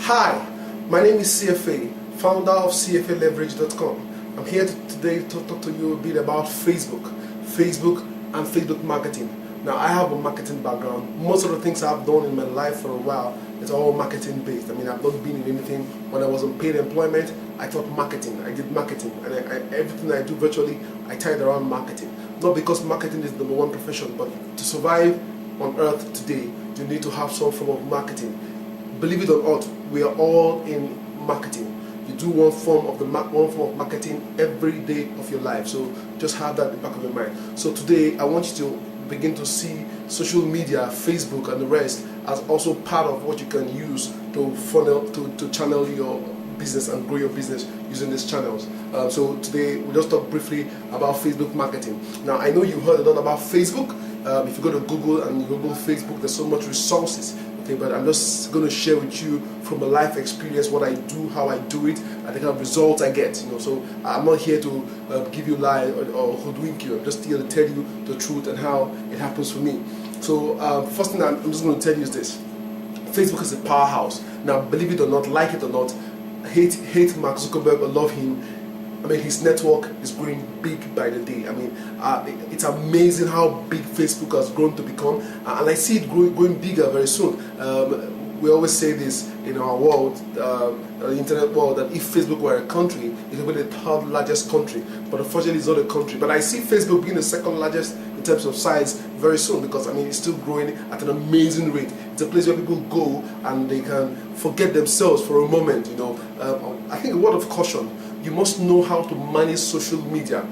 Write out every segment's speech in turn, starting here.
Hi, my name is CFA, founder of CFAleverage.com. I'm here today to talk to you a bit about Facebook and Facebook marketing. Now, I have a marketing background. Most of the things I've done in my life for a while is all marketing based. I mean, I've not been in anything. When I was on paid employment, I taught marketing. I did marketing, and everything I do virtually, I tied around marketing. Not because marketing is the number one profession, but to survive on earth today, you need to have some form of marketing. Believe it or not, we are all in marketing. You do one form of marketing every day of your life. So just have that in the back of your mind. So today, I want you to begin to see social media, Facebook, and the rest as also part of what you can use to funnel, to channel your business and grow your business using these channels. So today, we'll just talk briefly about Facebook marketing. Now, I know you heard a lot about Facebook. If you go to Google and you Google Facebook, there's so much resources. Okay, but I'm just going to share with you from a life experience what I do, how I do it, and the kind of results I get. So I'm not here to give you lie or hoodwink you. I'm just here to tell you the truth and how it happens for me. So first thing I'm just going to tell you is this: Facebook is a powerhouse. Now, believe it or not, like it or not, hate Mark Zuckerberg or love him, I mean, his network is growing big by the day. I mean, it's amazing how big Facebook has grown to become, and I see it going bigger very soon. We always say this in our world, the internet world, that if Facebook were a country, it would be the third largest country. But unfortunately, it's not a country. But I see Facebook being the second largest in terms of size very soon, because I mean, it's still growing at an amazing rate. It's a place where people go and they can forget themselves for a moment. I think a word of caution: you must know how to manage social media.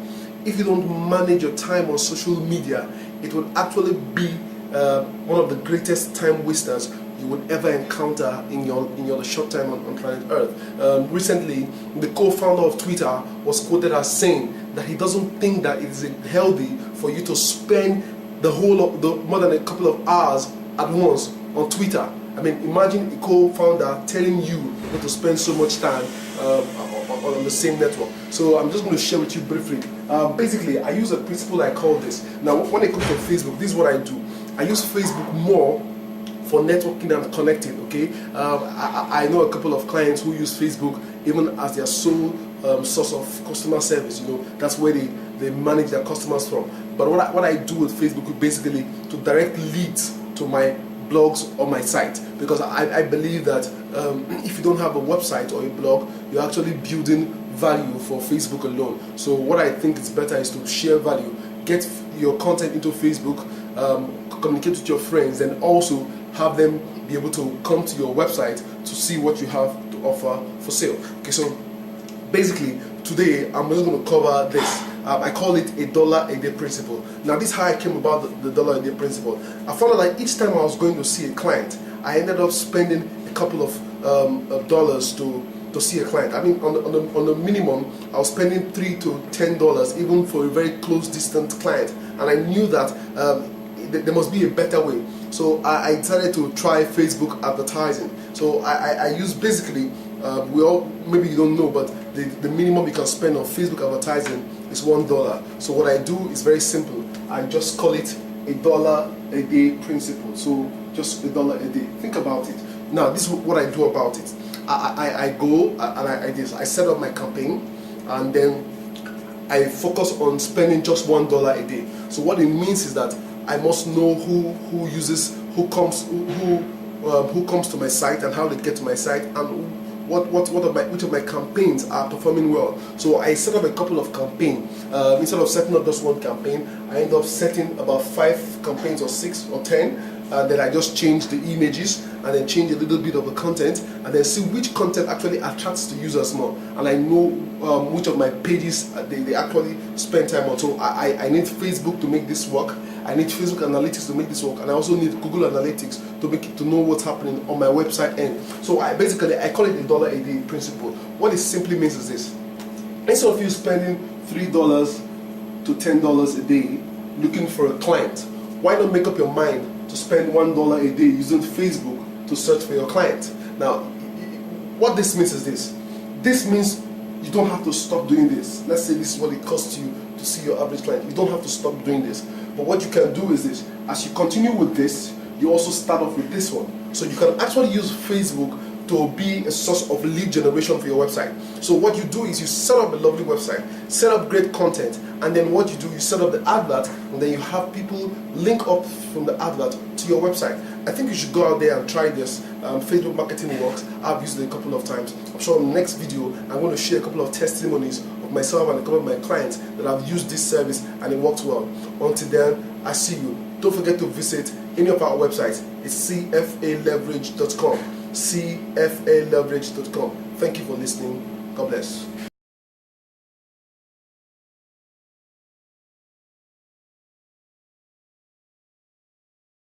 If you don't manage your time on social media, it will actually be one of the greatest time wasters you would ever encounter in your short time on planet Earth. Recently, the co-founder of Twitter was quoted as saying that he doesn't think that it is healthy for you to spend more than a couple of hours at once on Twitter. I mean, imagine a co-founder telling you not to spend so much time on the same network. So I'm just going to share with you briefly. Basically, I use a principle I call this. Now, when it comes to Facebook, this is what I do. I use Facebook more for networking and connecting. Okay, I know a couple of clients who use Facebook even as their sole source of customer service. That's where they manage their customers from. But what I do with Facebook is basically to direct leads to my blogs on my site, because I believe that if you don't have a website or a blog, you're actually building value for Facebook alone. So what I think is better is to share value, get your content into Facebook, communicate with your friends, and also have them be able to come to your website to see what you have to offer for sale. Okay, so basically today I'm just going to cover this. I call it a dollar a day principle. Now, this is how I came about the dollar a day principle. I found out that each time I was going to see a client, I ended up spending a couple of dollars to see a client. I mean, on the minimum, I was spending $3 to $10 even for a very close distant client, and I knew that there must be a better way. So I decided to try Facebook advertising. So I use basically, maybe you don't know, but the minimum you can spend on Facebook advertising is $1. So what I do is very simple. I just call it a dollar a day principle. So just a dollar a day. Think about it. Now, this is what I do about it. I go and I set up my campaign, and then I focus on spending just $1 a day. So what it means is that I must know who comes to my site and how they get to my site, and which of my campaigns are performing well. So I set up a couple of campaigns. Instead of setting up just one campaign, I end up setting about 5 campaigns or 6 or 10, and then I just change the images and then change a little bit of the content, and then see which content actually attracts the users more. And I know which of my pages they actually spend time on. So I need Facebook to make this work. I need Facebook Analytics to make this work, and I also need Google Analytics to know what's happening on my website end. So I call it a dollar a day principle. What it simply means is this: instead of you spending $3 to $10 a day looking for a client, why not make up your mind to spend $1 a day using Facebook to search for your client? Now, what this means is this: this means you don't have to stop doing this. Let's say this is what it costs you to see your average client. You don't have to stop doing this. But what you can do is this: as you continue with this, you also start off with this one. So you can actually use Facebook to be a source of lead generation for your website. So what you do is you set up a lovely website, set up great content, and then what you do, you set up the advert, and then you have people link up from the advert to your website. I think you should go out there and try this. Facebook marketing works. I've used it a couple of times. I'm sure in the next video I'm going to share a couple of testimonies of myself and a couple of my clients that have used this service and it works well. Until then, I see you. Don't forget to visit any of our websites. It's cfaleverage.com. cfaleverage.com. Thank you for listening. God bless.